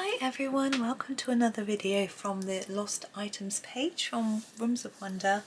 Hi everyone, welcome to another video from the Lost Items page from Rooms of Wonder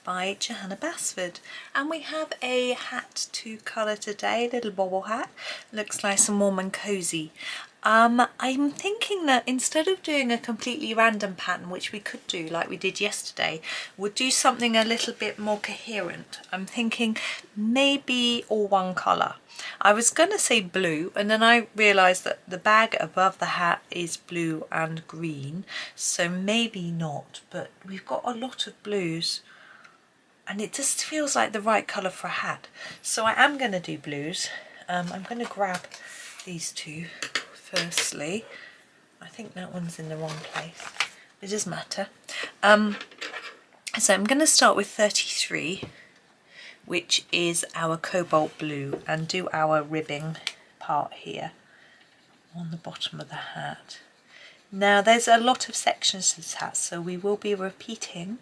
by Johanna Basford. And we have a hat to colour today, a little bobble hat. Looks nice and warm and cosy. I'm thinking that instead of doing a completely random pattern, which we could do like we did yesterday, we'll do something a little bit more coherent. I'm thinking maybe all one colour. I was going to say blue, and then I realised that the bag above the hat is blue and green, so maybe not, but we've got a lot of blues and it just feels like the right colour for a hat. So I am going to do blues. I'm going to grab these two firstly. I think that one's in the wrong place. It doesn't matter. So I'm going to start with 33. Which is our cobalt blue, and do our ribbing part here on the bottom of the hat. Now there's a lot of sections to this hat, so we will be repeating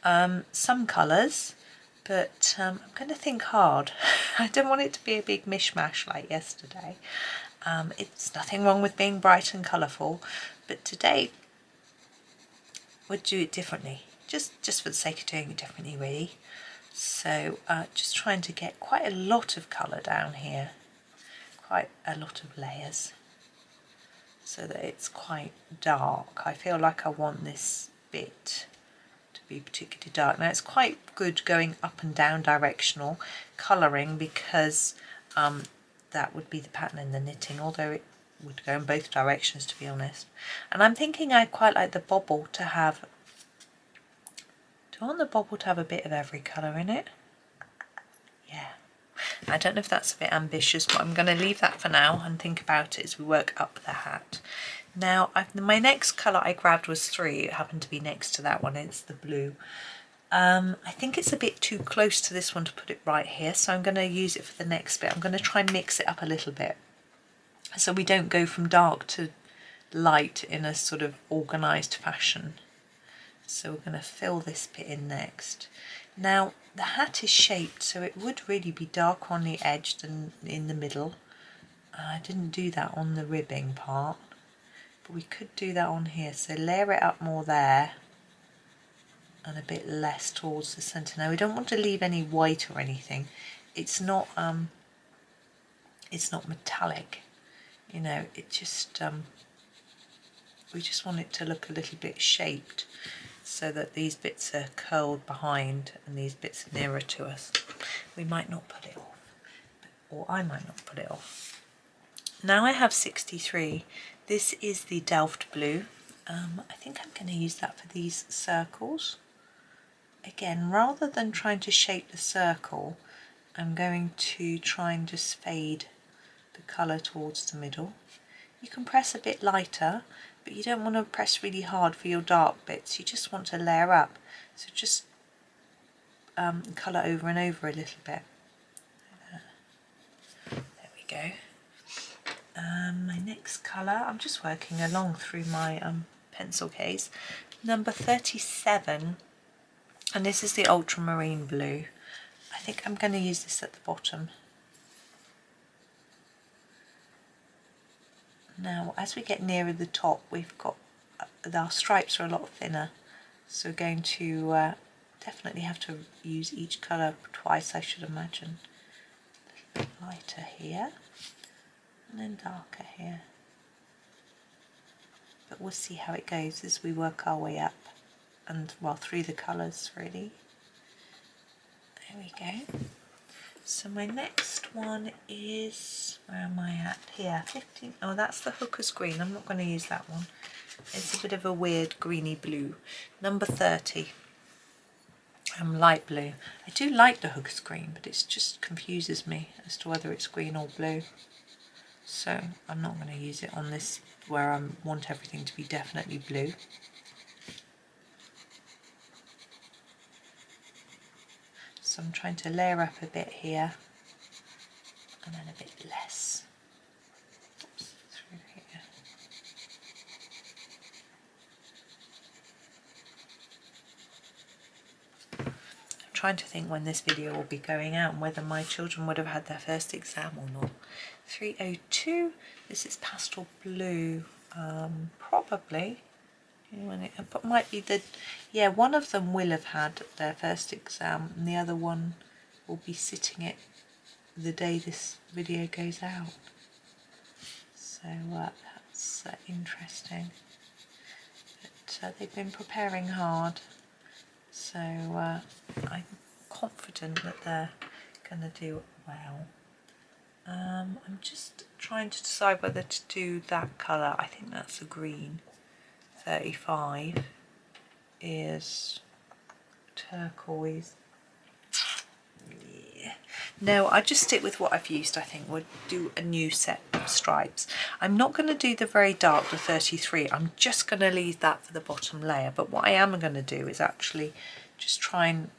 some colours, but I'm going to think hard. I don't want it to be a big mishmash like yesterday. It's nothing wrong with being bright and colourful, but today we'll do it differently, just for the sake of doing it differently really. So just trying to get quite a lot of colour down here, quite a lot of layers, so that it's quite dark. I feel like I want this bit to be particularly dark. Now it's quite good going up and down directional colouring, because that would be the pattern in the knitting, although it would go in both directions to be honest. And I'm thinking I quite like the bobble to have, I want the bobble to have a bit of every colour in it. Yeah, I don't know if that's a bit ambitious, but I'm going to leave that for now and think about it as we work up the hat. Now, my next colour I grabbed was 3. It happened to be next to that one. It's the blue. I think it's a bit too close to this one to put it right here, so I'm going to use it for the next bit. I'm going to try and mix it up a little bit, so we don't go from dark to light in a sort of organised fashion. So we're going to fill this bit in next. Now the hat is shaped so it would really be darker on the edge than in the middle. I didn't do that on the ribbing part, but we could do that on here. So layer it up more there and a bit less towards the centre. Now we don't want to leave any white or anything. It's not metallic, you know, it just we just want it to look a little bit shaped, so that these bits are curled behind and these bits are nearer to us. We might not put it off, or I might not put it off. Now I have 63. This is the Delft blue. I think I'm going to use that for these circles. Again, rather than trying to shape the circle, I'm going to try and just fade the colour towards the middle. You can press a bit lighter, but you don't want to press really hard for your dark bits. You just want to layer up. So just colour over and over a little bit. There we go. My next colour, I'm just working along through my pencil case. Number 37, and this is the ultramarine blue. I think I'm going to use this at the bottom. Now as we get nearer the top, we've got our stripes are a lot thinner, so we're going to definitely have to use each colour twice, I should imagine. A little lighter here and then darker here, but we'll see how it goes as we work our way up and well through the colours really. There we go. So my next one is, where am I at here, 15, oh that's the hooker's green, I'm not going to use that one. It's a bit of a weird greeny blue. Number 30, light blue. I do like the hooker's green, but it just confuses me as to whether it's green or blue. So I'm not going to use it on this where I want everything to be definitely blue. So I'm trying to layer up a bit here and then a bit less. Oops, through here. I'm trying to think when this video will be going out and whether my children would have had their first exam or not. 302, this is pastel blue. probably. But might be the, yeah, one of them will have had their first exam and the other one will be sitting it the day this video goes out. So that's interesting. But they've been preparing hard, so I'm confident that they're going to do well. I'm just trying to decide whether to do that colour. I think that's a green. 35 is turquoise. Yeah. No, I just stick with what I've used. I think we'll do a new set of stripes. I'm not going to do the very dark, the 33. I'm just going to leave that for the bottom layer. But what I am going to do is actually just try and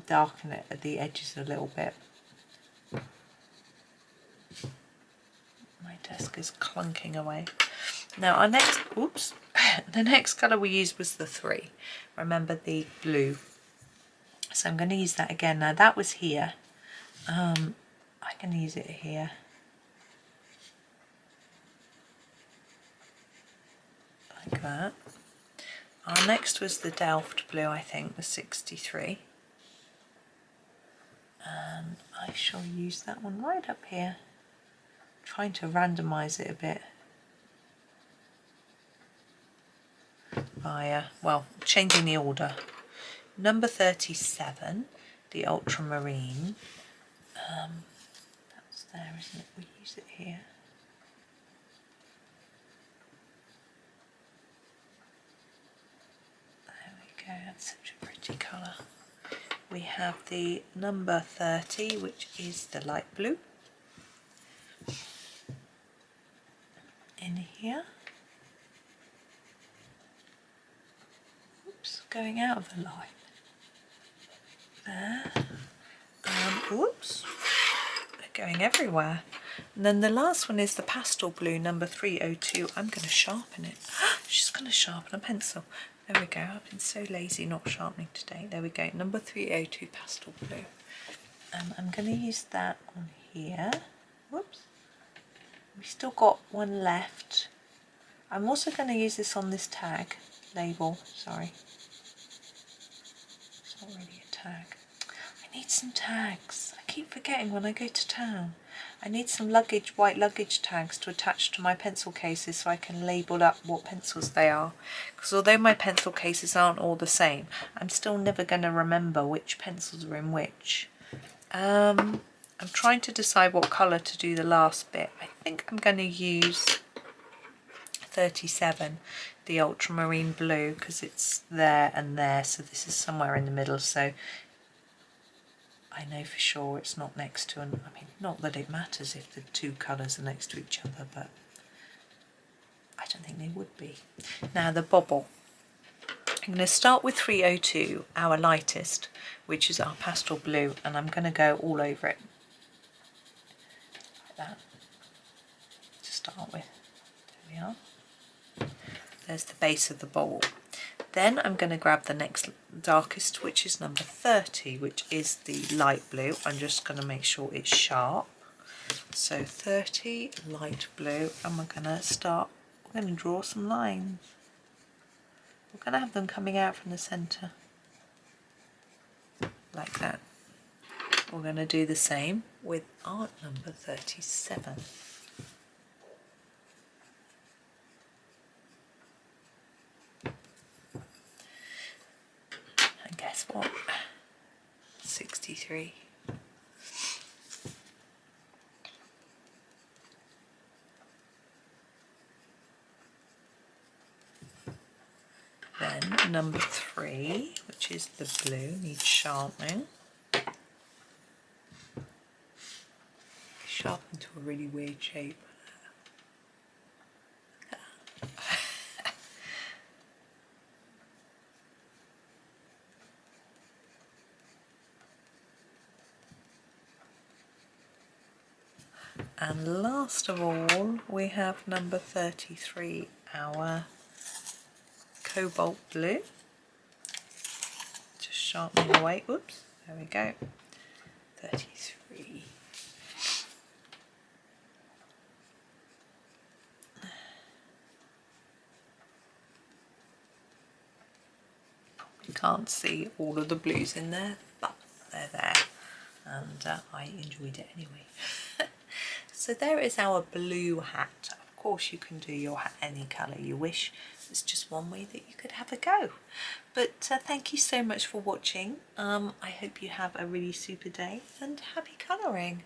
darken it at the edges a little bit. My desk is clunking away. Now our next, oops, the next colour we used was the 3. Remember the blue. So I'm going to use that again. Now that was here. I can use it here. Like that. Our next was the Delft blue, I think, the 63. And I shall use that one right up here. Trying to randomise it a bit. By, well, changing the order. Number 37, the ultramarine. That's there, isn't it? We use it here. There we go, that's such a pretty colour. We have the number 30, which is the light blue. In here. Oops, going out of the line. There. Oops, they're going everywhere. And then the last one is the pastel blue, number 302. I'm going to sharpen it. She's going to sharpen a pencil. There we go. I've been so lazy not sharpening today. There we go. Number 302 pastel blue. I'm going to use that on here. Whoops. We've still got one left. I'm also going to use this on this tag label. Sorry. It's not really a tag. I need some tags. I keep forgetting when I go to town. I need some luggage, white luggage tags to attach to my pencil cases so I can label up what pencils they are. Because although my pencil cases aren't all the same, I'm still never going to remember which pencils are in which. I'm trying to decide what colour to do the last bit. I think I'm going to use 37, the ultramarine blue, because it's there and there, so this is somewhere in the middle, so I know for sure it's not next to, I mean, not that it matters if the two colours are next to each other, but I don't think they would be. Now the Bobble. I'm going to start with 302, our lightest, which is our pastel blue, and I'm going to go all over it. Like that. To start with. There we are. There's the base of the bowl. Then I'm going to grab the next darkest, which is number 30, which is the light blue. I'm just going to make sure it's sharp. So 30, light blue, and we're going to draw some lines. We're going to have them coming out from the centre, like that. We're going to do the same with art number 37. And guess what? 63. Then number 3, which is the blue, needs sharpening. Sharpened to a really weird shape. And last of all, we have number 33, our cobalt blue. Just sharpening away. Oops, there we go. 33. can't see all of the blues in there, but they're there, and I enjoyed it anyway. So there is our blue hat. Of course you can do your hat any colour you wish. It's just one way that you could have a go. But thank you so much for watching. I hope you have a really super day and happy colouring.